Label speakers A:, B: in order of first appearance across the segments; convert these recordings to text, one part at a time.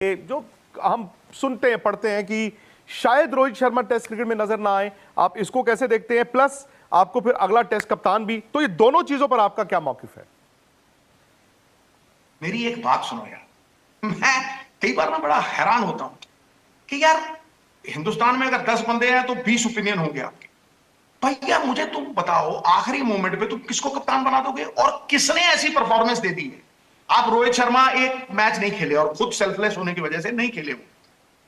A: जो हम सुनते हैं पढ़ते हैं कि शायद रोहित शर्मा टेस्ट क्रिकेट में नजर ना आए, आप इसको कैसे देखते हैं? प्लस आपको फिर अगला टेस्ट कप्तान भी, तो ये दोनों चीजों पर आपका क्या मौकिफ है?
B: मेरी एक बात सुनो यार, मैं कई बार ना बड़ा हैरान होता हूं कि यार हिंदुस्तान में अगर 10 बंदे हैं तो 20 ओपिनियन होंगे आपके। भैया मुझे तुम बताओ आखिरी मोमेंट पे तुम किसको कप्तान बना दोगे और किसने ऐसी परफॉर्मेंस दे दी है? आप रोहित शर्मा एक मैच नहीं खेले और खुद सेल्फलेस होने की वजह से नहीं खेले, वो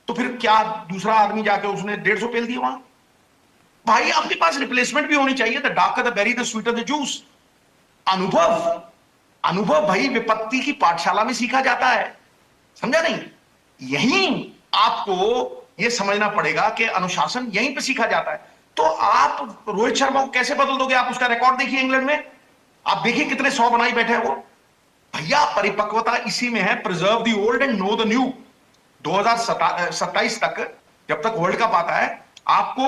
B: तो फिर क्या दूसरा आदमी जाके उसने 150 पेल दिया वहां? भाई आपके पास रिप्लेसमेंट भी होनी चाहिए। The darker the berry the sweeter the juice. Anubhav Anubhav भाई विपत्ति की पाठशाला में सीखा जाता है, समझा नहीं? यहीं आपको यह समझना पड़ेगा कि अनुशासन यहीं पे सीखा जाता है। तो आप रोहित शर्मा को कैसे बदल दोगे? आप उसका रिकॉर्ड देखिए इंग्लैंड में, आप देखिए कितने 100 बनाई बैठे हैं वो। भैया परिपक्वता इसी में है, preserve the old and know the new. 2027 तक, जब तक वर्ल्ड कप आता है, आपको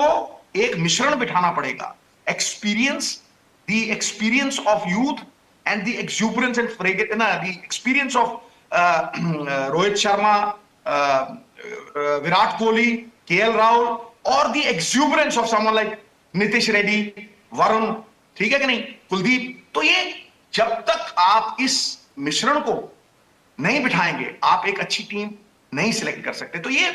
B: एक मिश्रण बिठाना पड़ेगा। The experience of youth and the exuberance and the experience of Rohit Sharma, Virat Kohli, KL Rahul, or the exuberance of someone like Nitish Reddy, Varun, ठीक है कि नहीं, कुलदीप। तो ये जब तक आप इस मिश्रण को नहीं बिठाएंगे, आप एक अच्छी टीम नहीं सिलेक्ट कर सकते। तो ये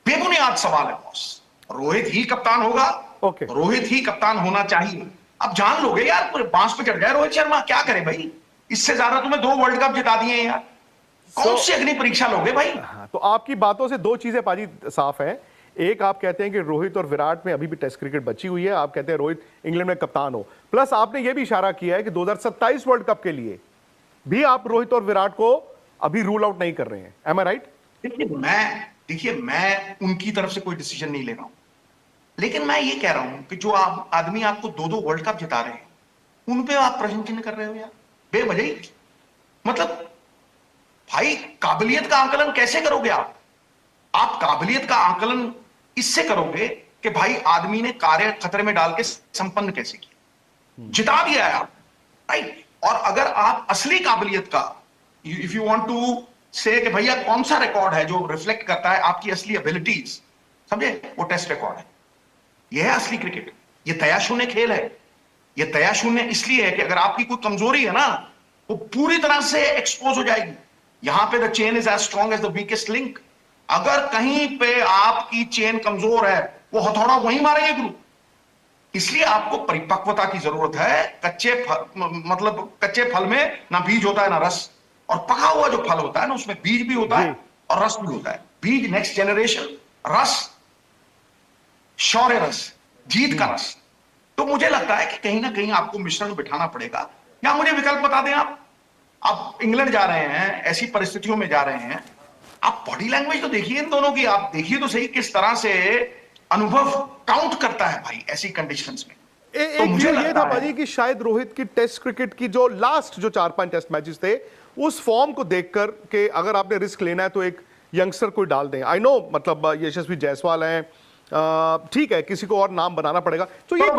B: बेबुनियाद सवाल है बॉस। रोहित ही कप्तान होगा, रोहित ही कप्तान होना चाहिए। अब जान लोगे यार, पूरे बांस पे चढ़ जाए रोहित शर्मा, क्या करे भाई? इससे ज्यादा तुम्हें 2 वर्ल्ड कप जिता दिए यार, कौन सी अग्नि परीक्षा लोगे भाई?
A: तो आपकी बातों से 2 चीजें पाजी साफ है। एक, आप कहते हैं कि रोहित और विराट में अभी भी टेस्ट क्रिकेट बची हुई है, आप कहते हैं रोहित इंग्लैंड में कप्तान हो। प्लस आपने यह भी इशारा किया है कि 2027 वर्ल्ड कप के लिए भी आप रोहित और विराट को अभी रूल आउट नहीं कर रहे हैं। एम आई राइट?
B: देखिए मैं उनकी तरफ से कोई डिसीजन नहीं ले रहा हूं, लेकिन मैं ये कह रहा हूं कि जो आदमी आपको 2-2 वर्ल्ड कप जिता रहे हैं, उन पे आप प्रश्न चिन्ह कर रहे हो यार, बेवजह ही। मतलब भाई काबिलियत का आकलन कैसे करोगे आप? आप काबिलियत का आकलन इससे करोगे कि भाई आदमी ने कार्य खतरे में डाल के संपन्न कैसे किया, जिता दिया है आप, राइट? और अगर आप असली काबिलियत का, इफ यू वांट टू से कि भैया कौन सा रिकॉर्ड है जो रिफ्लेक्ट करता है आपकी असली एबिलिटीज, समझे, वो टेस्ट रिकॉर्ड है। यह है असली क्रिकेट। यह तयाशून्य खेल है। यह तयाशून्य इसलिए है कि अगर आपकी कोई कमजोरी है ना, वो पूरी तरह से एक्सपोज हो जाएगी। यहां पे the chain is as strong as the weakest link. अगर कहीं पे आपकी चेन कमजोर है, वो हथौड़ा वहीं मारेंगे गुरु। इसलिए आपको परिपक्वता की जरूरत है। कच्चे फल में ना बीज होता है ना रस, और पका हुआ जो फल होता है ना, उसमें बीज भी होता है और रस भी होता है। बीज नेक्स्ट जनरेशन, रस शौर्य रस, जीत का रस। तो मुझे लगता है कि कहीं ना कहीं आपको मिश्रण बिठाना पड़ेगा। या मुझे विकल्प बता दें आप इंग्लैंड जा रहे हैं, ऐसी परिस्थितियों में जा रहे हैं, आप बॉडी लैंग्वेज तो देखिए इन दोनों की, आप देखिए तो सही किस तरह से अनुभव काउंट करता है भाई ऐसी कंडीशंस में।
A: तो मुझे ये था भाई कि शायद रोहित की टेस्ट क्रिकेट की जो लास्ट 4-5 टेस्ट मैचेस थे, उस फॉर्म को देखकर के अगर आपने रिस्क लेना है तो एक यंगस्टर को डाल दें। आई नो, मतलब यशस्वी जायसवाल हैं, ठीक है, किसी को और नाम बनाना पड़ेगा। तो ये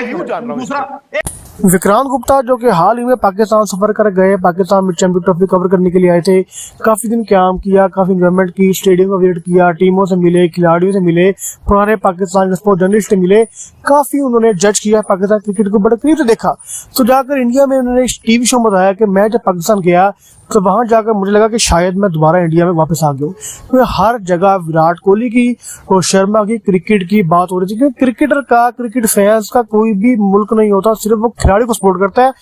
A: व्यू जान रहा हूं।
C: विक्रांत गुप्ता जो कि हाल ही में पाकिस्तान सफर कर गए, पाकिस्तान में चैंपियन ट्रॉफी कवर करने के लिए आए थे, काफी दिन काम किया, काफी एंजॉयमेंट की, स्टेडियम का विजिट किया, टीमों से मिले, खिलाड़ियों से मिले, पुराने पाकिस्तान स्पोर्ट जर्नलिस्ट से मिले, काफी उन्होंने जज किया, पाकिस्तान क्रिकेट को बड़े करीब से देखा। तो जाकर इंडिया में उन्होंने टीवी शो में बताया कि मैं जब पाकिस्तान गया तो वहां जाकर मुझे लगा कि शायद मैं दोबारा इंडिया में वापस आ गया हूँ, क्योंकि हर जगह विराट कोहली की और शर्मा की क्रिकेट की बात हो रही थी। क्योंकि क्रिकेटर का, क्रिकेट फैंस का कोई भी मुल्क नहीं होता, सिर्फ वो खिलाड़ी को सपोर्ट करता है,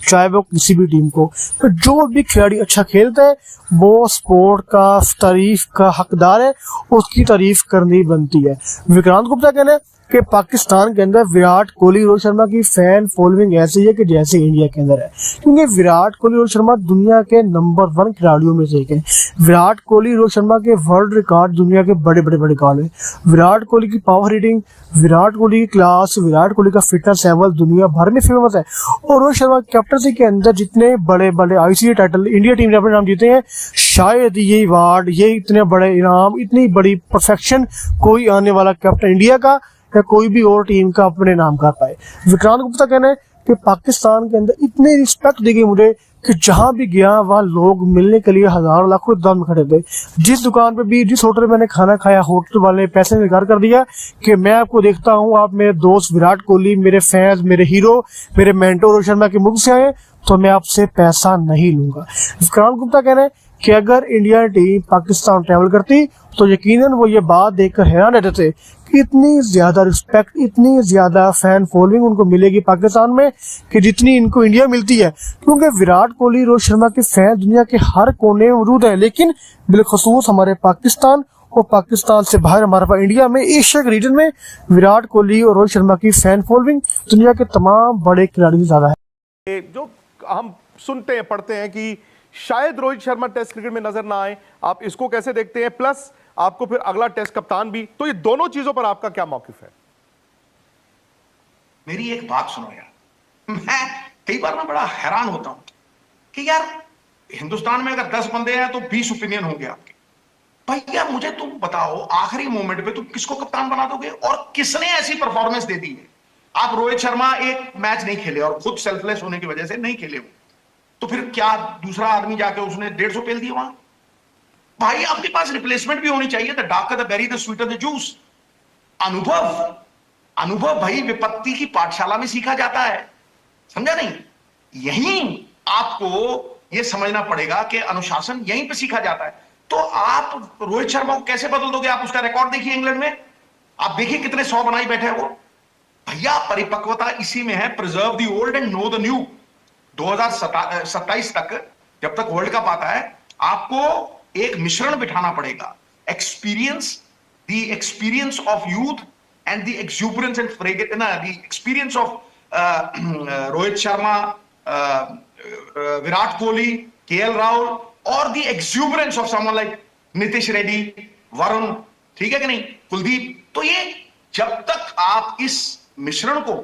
C: चाहे वो किसी भी टीम को। तो जो भी खिलाड़ी अच्छा खेलता है वो स्पोर्ट का तारीफ का हकदार है, उसकी तारीफ करनी बनती है। विक्रांत गुप्ता कहना है कि पाकिस्तान के अंदर विराट कोहली, रोहित शर्मा की फैन फॉलोइंग ऐसी है कि जैसे इंडिया के अंदर है, क्योंकि विराट कोहली, रोहित शर्मा दुनिया के नंबर 1 खिलाड़ियों में से एक है। विराट कोहली, रोहित शर्मा के वर्ल्ड रिकॉर्ड दुनिया के बड़े बड़े रिकॉर्ड है। विराट कोहली की पावर हिटिंग, विराट कोहली की क्लास, विराट कोहली का फिटनेस लेवल दुनिया भर में फेमस है। और रोहित शर्मा कैप्टनसी के अंदर जितने बड़े बड़े आईसीसी टाइटल इंडिया टीम ने अपने नाम जीते हैं, शायद ये अवार्ड, ये इतने बड़े इनाम, इतनी बड़ी परफेक्शन कोई आने वाला कैप्टन इंडिया का या कोई भी और टीम का अपने नाम कर पाए। विक्रांत गुप्ता कहना है कि पाकिस्तान के अंदर इतनी रिस्पेक्ट दी गई मुझे कि जहां भी गया वहां लोग मिलने के लिए हजारों लाखों दाम में खड़े थे। जिस दुकान पे भी, जिस होटल में मैंने खाना खाया, होटल वाले पैसे में इनकार कर दिया कि मैं आपको देखता हूं, आप मेरे दोस्त विराट कोहली, मेरे फैंस, मेरे हीरो, मेरे मेंटोर रोहित शर्मा के मुख से आए तो मैं आपसे पैसा नहीं लूंगा। विक्रांत गुप्ता कह रहे हैं कि अगर इंडिया टीम पाकिस्तान ट्रैवल करती तो यकीनन वो ये बात देखकर हैरान रहते थे कि इतनी ज्यादा रिस्पेक्ट, इतनी ज्यादा फैन फॉलोइंग उनको मिलेगी पाकिस्तान में कि जितनी इनको इंडिया मिलती है, क्योंकि विराट कोहली, रोहित शर्मा के फैन दुनिया के हर कोने में मौजूद है। लेकिन बिलखसूस हमारे पाकिस्तान और पाकिस्तान से बाहर हमारा इंडिया में, एशिया के रीजन में विराट कोहली और रोहित शर्मा की फैन फॉलोइंग दुनिया के तमाम बड़े खिलाड़ी से ज्यादा है।
A: जो हम सुनते हैं, पढ़ते हैं कि शायद रोहित शर्मा टेस्ट क्रिकेट में नजर ना आए, आप इसको कैसे देखते हैं? प्लस आपको फिर अगला टेस्ट कप्तान भी, तो ये दोनों चीजों पर आपका क्या मौकिफ है?
B: मेरी एक बात सुनो यार, मैं कई बार ना बड़ा हैरान होता हूं कि यार हिंदुस्तान में अगर 10 बंदे हैं तो 20 ओपिनियन होंगे आपके। भैया मुझे तुम बताओ, आखिरी मोमेंट पे तुम किसको कप्तान बना दोगे और किसने ऐसी परफॉर्मेंस दे दी है? आप रोहित शर्मा एक मैच नहीं खेले और खुद सेल्फलेस होने की वजह से नहीं खेले, तो फिर क्या दूसरा आदमी जाके उसने 150 पेल दिए वहां? भाई आपके पास रिप्लेसमेंट भी होनी चाहिए। The darker the berry the sweeter the juice. Anubhav, Anubhav भाई विपत्ति की पाठशाला में सीखा जाता है, समझा नहीं? यहीं आपको यह समझना पड़ेगा कि अनुशासन यहीं पे सीखा जाता है। तो आप रोहित शर्मा को कैसे बदल दोगे? आप उसका रिकॉर्ड देखिए इंग्लैंड में, आप देखिए कितने 100 बनाई बैठे हैं वो। भैया परिपक्वता इसी में है, preserve the old and know the new. 2027 तक, जब तक वर्ल्ड कप आता है, आपको एक मिश्रण बिठाना पड़ेगा। Experience, the experience of youth and the exuberance and frigate, ना the experience of Rohit Sharma, Virat Kohli, KL Rahul, और the exuberance of someone like Nitish Reddy, Varun, ठीक है कि नहीं, कुलदीप। तो ये जब तक आप इस मिश्रण को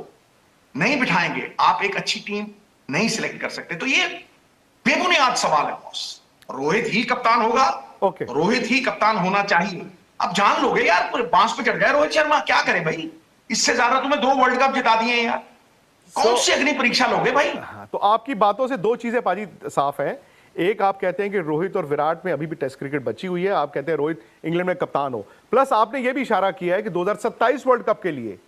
B: नहीं बिठाएंगे, आप एक अच्छी टीम नहीं सिलेक्ट कर सकते। तो ये बेबुनियाद सवाल है बॉस। रोहित ही कप्तान होगा,
A: ओके।
B: रोहित ही कप्तान होना चाहिए। अब जान लोगे यार, पूरे बांस पे चढ़ गए रोहित शर्मा, क्या करे भाई? इससे ज्यादा तुम्हें 2 वर्ल्ड कप जिता दिए यार, कौन सी अग्नि परीक्षा लोगे भाई?
A: हाँ, तो आपकी बातों से दो चीजें पाजी साफ है। एक, आप कहते हैं कि रोहित और विराट में अभी भी टेस्ट क्रिकेट बची हुई है, आप कहते हैं रोहित इंग्लैंड में कप्तान हो। प्लस आपने यह भी इशारा किया है कि 2027 वर्ल्ड कप के लिए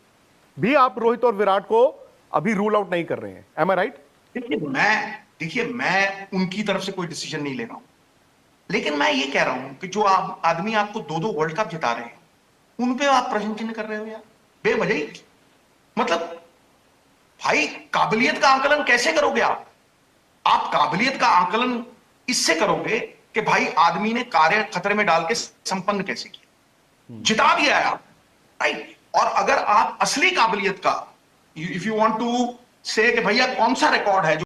A: भी आप रोहित और विराट को अभी रूल आउट नहीं कर रहे हैं। एम आई राइट?
B: देखिए मैं उनकी तरफ से कोई डिसीजन नहीं ले रहा हूं, लेकिन मैं ये कह रहा हूं कि जो आदमी आपको 2-2 वर्ल्ड कप जिता रहे हैं, उन पे आप प्रश्न चिन्ह कर रहे हो यार, बेवजह ही। मतलब भाई काबिलियत का आकलन कैसे करोगे आप? आप काबिलियत का आकलन इससे करोगे कि भाई आदमी ने कार्य खतरे में डाल के संपन्न कैसे किया, जिता दिया है आप, राइट? और अगर आप असली काबिलियत का, इफ यू वांट टू से कि भैया कौन सा रिकॉर्ड है जो